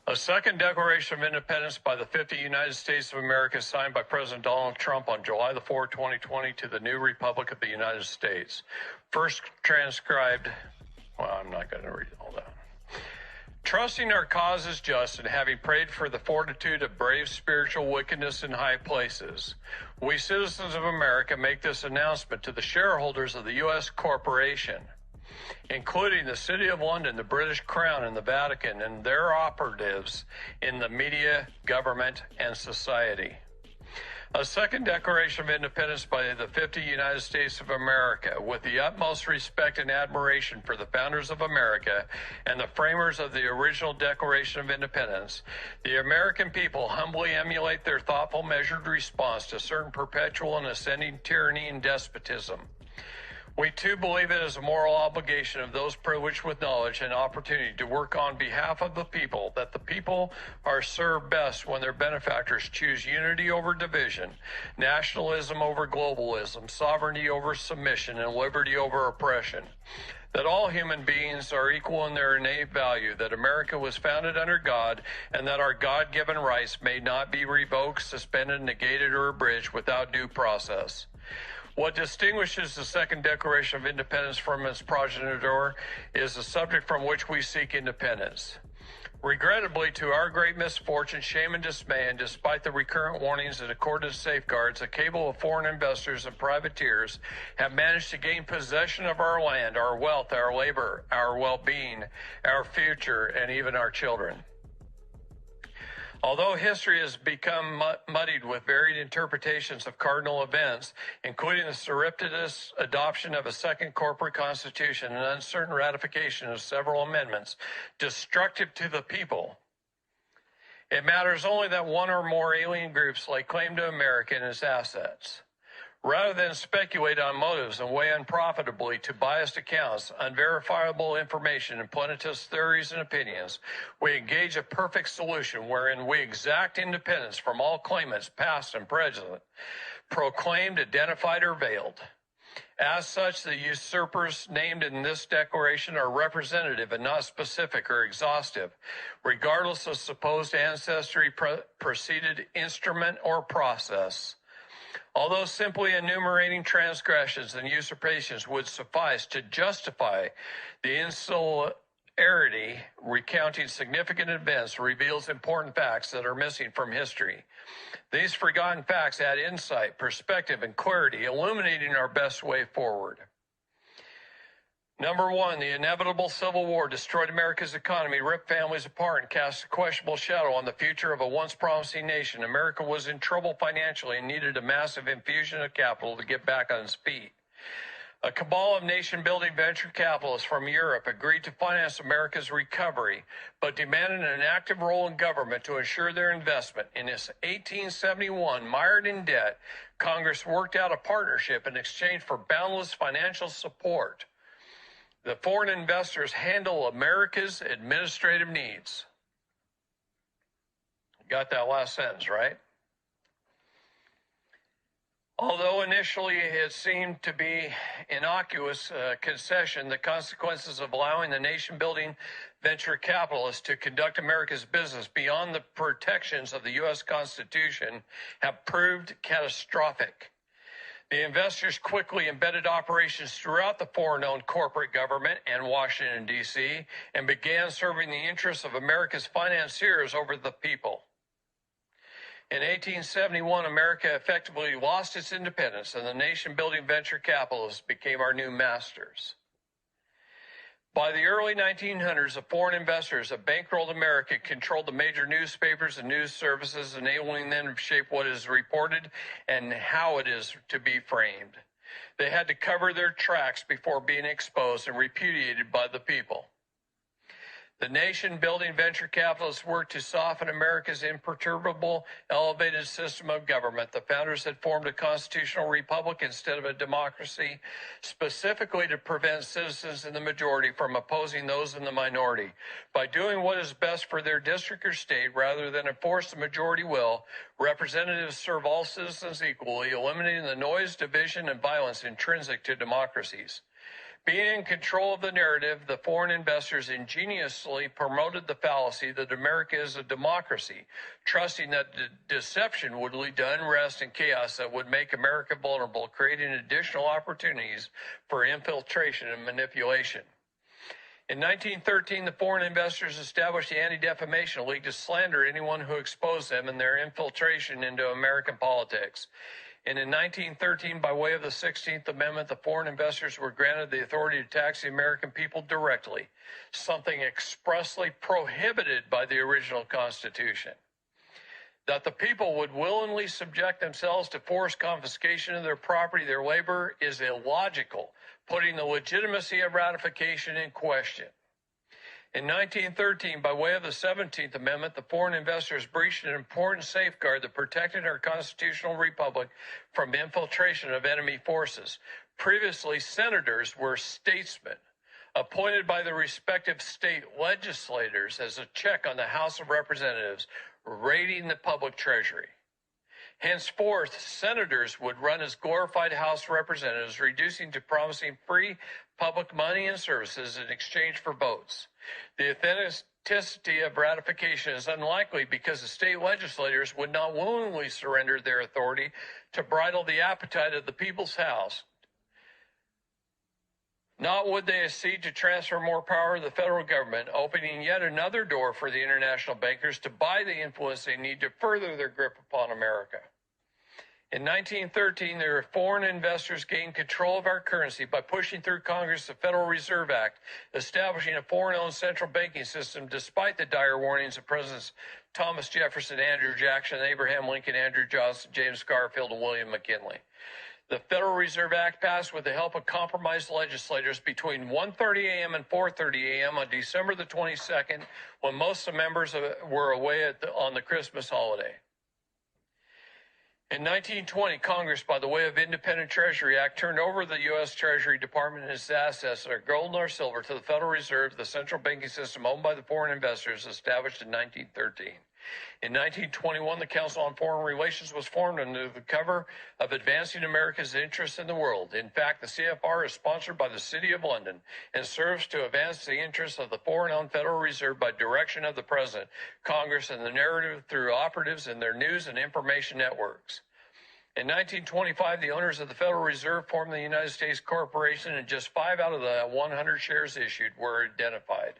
A second Declaration of Independence by the 50 United States of America, signed by President Donald Trump on July the 4th, 2020, to the new Republic of the United States. First transcribed, well, I'm not going to read all that. Trusting our cause is just, and having prayed for the fortitude of brave spiritual wickedness in high places, we citizens of America make this announcement to the shareholders of the U.S. corporation, including the City of London, the British Crown, and the Vatican, and their operatives in the media, government, and society. A second Declaration of Independence by the 50 United States of America, with the utmost respect and admiration for the founders of America and the framers of the original Declaration of Independence, the American people humbly emulate their thoughtful, measured response to certain perpetual and ascending tyranny and despotism. We too believe it is a moral obligation of those privileged with knowledge and opportunity to work on behalf of the people, that the people are served best when their benefactors choose unity over division, nationalism over globalism, sovereignty over submission, and liberty over oppression. That all human beings are equal in their innate value, that America was founded under God, and that our God-given rights may not be revoked, suspended, negated, or abridged without due process. What distinguishes the Second Declaration of Independence from its progenitor is the subject from which we seek independence. Regrettably, to our great misfortune, shame, and dismay, and despite the recurrent warnings and accorded safeguards, a cabal of foreign investors and privateers have managed to gain possession of our land, our wealth, our labor, our well-being, our future, and even our children. Although history has become muddied with varied interpretations of cardinal events, including the surreptitious adoption of a second corporate constitution and uncertain ratification of several amendments destructive to the people, it matters only that one or more alien groups lay claim to America and its assets. Rather than speculate on motives and weigh unprofitably to biased accounts, unverifiable information, and plenitous theories and opinions, we engage a perfect solution wherein we exact independence from all claimants, past and present, proclaimed, identified, or veiled. As such, the usurpers named in this declaration are representative and not specific or exhaustive, regardless of supposed ancestry, preceded instrument, or process. Although simply enumerating transgressions and usurpations would suffice to justify the insularity, recounting significant events reveals important facts that are missing from history. These forgotten facts add insight, perspective, and clarity, illuminating our best way forward. Number one, the inevitable Civil War destroyed America's economy, ripped families apart, and cast a questionable shadow on the future of a once promising nation. America was in trouble financially and needed a massive infusion of capital to get back on its feet. A cabal of nation-building venture capitalists from Europe agreed to finance America's recovery, but demanded an active role in government to ensure their investment. In its 1871, mired in debt, Congress worked out a partnership in exchange for boundless financial support. The foreign investors handle America's administrative needs. Got that last sentence, right? Although initially it seemed to be innocuous concession, the consequences of allowing the nation-building venture capitalists to conduct America's business beyond the protections of the U.S. Constitution have proved catastrophic. The investors quickly embedded operations throughout the foreign-owned corporate government and Washington, D.C., and began serving the interests of America's financiers over the people. In 1871, America effectively lost its independence, and the nation-building venture capitalists became our new masters. By the early 1900s, the foreign investors that bankrolled America controlled the major newspapers and news services, enabling them to shape what is reported and how it is to be framed. They had to cover their tracks before being exposed and repudiated by the people. The nation-building venture capitalists worked to soften America's imperturbable, elevated system of government. The founders had formed a constitutional republic instead of a democracy, specifically to prevent citizens in the majority from opposing those in the minority. By doing what is best for their district or state, rather than enforce the majority will, representatives serve all citizens equally, eliminating the noise, division, and violence intrinsic to democracies. Being in control of the narrative, the foreign investors ingeniously promoted the fallacy that America is a democracy, trusting that deception would lead to unrest and chaos that would make America vulnerable, creating additional opportunities for infiltration and manipulation. In 1913, the foreign investors established the Anti-Defamation League to slander anyone who exposed them and their infiltration into American politics. And in 1913, by way of the 16th Amendment, the foreign investors were granted the authority to tax the American people directly, something expressly prohibited by the original Constitution. That the people would willingly subject themselves to forced confiscation of their property, their labor, is illogical, putting the legitimacy of ratification in question. In 1913, by way of the 17th Amendment, the foreign investors breached an important safeguard that protected our constitutional republic from infiltration of enemy forces. Previously, senators were statesmen, appointed by the respective state legislators as a check on the House of Representatives, raiding the public treasury. Henceforth, senators would run as glorified House representatives, reducing to promising free public money and services in exchange for votes. The authenticity of ratification is unlikely because the state legislators would not willingly surrender their authority to bridle the appetite of the people's house. Not would they accede to transfer more power to the federal government, opening yet another door for the international bankers to buy the influence they need to further their grip upon America. In 1913, the foreign investors gained control of our currency by pushing through Congress the Federal Reserve Act, establishing a foreign-owned central banking system despite the dire warnings of Presidents Thomas Jefferson, Andrew Jackson, Abraham Lincoln, Andrew Johnson, James Garfield, and William McKinley. The Federal Reserve Act passed with the help of compromised legislators between 1:30 a.m. and 4:30 a.m. on December the 22nd, when most of the members were away on the Christmas holiday. In 1920, Congress, by the way of Independent Treasury Act, turned over the U.S. Treasury Department and its assets, or gold nor silver, to the Federal Reserve, the central banking system owned by the foreign investors, established in 1913. In 1921, the Council on Foreign Relations was formed under the cover of advancing America's interests in the world. In fact, the CFR is sponsored by the City of London and serves to advance the interests of the foreign-owned Federal Reserve by direction of the President, Congress, and the narrative through operatives in their news and information networks. In 1925, the owners of the Federal Reserve formed the United States Corporation, and just 5 out of the 100 shares issued were identified,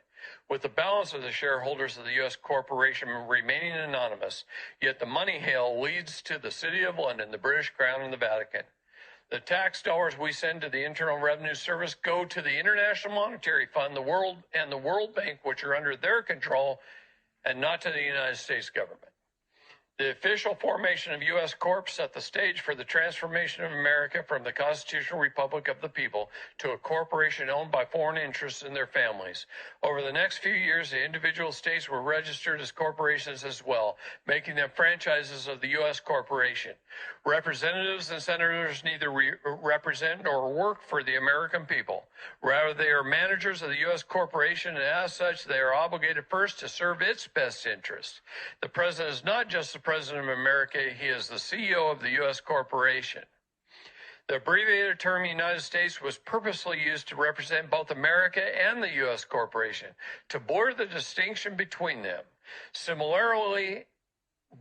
with the balance of the shareholders of the U.S. corporation remaining anonymous. Yet the money hail leads to the City of London, the British Crown, and the Vatican. The tax dollars we send to the Internal Revenue Service go to the International Monetary Fund, the World Bank, which are under their control, and not to the United States government. The official formation of U.S. Corp set the stage for the transformation of America from the constitutional republic of the people to a corporation owned by foreign interests and their families. Over the next few years, the individual states were registered as corporations as well, making them franchises of the U.S. corporation. Representatives and senators neither represent nor work for the American people. Rather, they are managers of the U.S. corporation, and as such, they are obligated first to serve its best interests. The president is not just the President of America, he is the CEO of the U.S. corporation. The abbreviated term United States was purposely used to represent both America and the U.S. corporation, to blur the distinction between them. Similarly,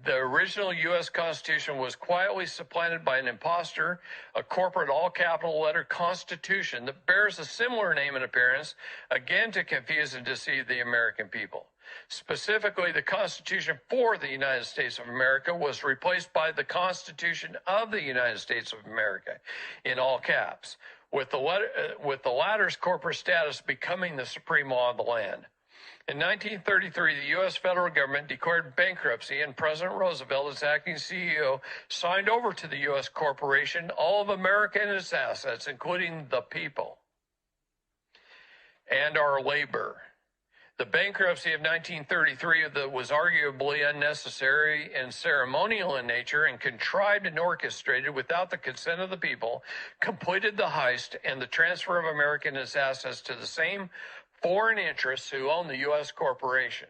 the original U.S. Constitution was quietly supplanted by an impostor, a corporate all-capital letter Constitution that bears a similar name and appearance, again to confuse and deceive the American people. Specifically, the Constitution for the United States of America was replaced by the Constitution of the United States of America, in all caps, with the latter's corporate status becoming the supreme law of the land. In 1933, the U.S. federal government declared bankruptcy, and President Roosevelt, as acting CEO, signed over to the U.S. corporation all of America and its assets, including the people and our labor. The bankruptcy of 1933 that was arguably unnecessary and ceremonial in nature and contrived and orchestrated without the consent of the people completed the heist and the transfer of America and its assets to the same foreign interests who own the U.S. corporation.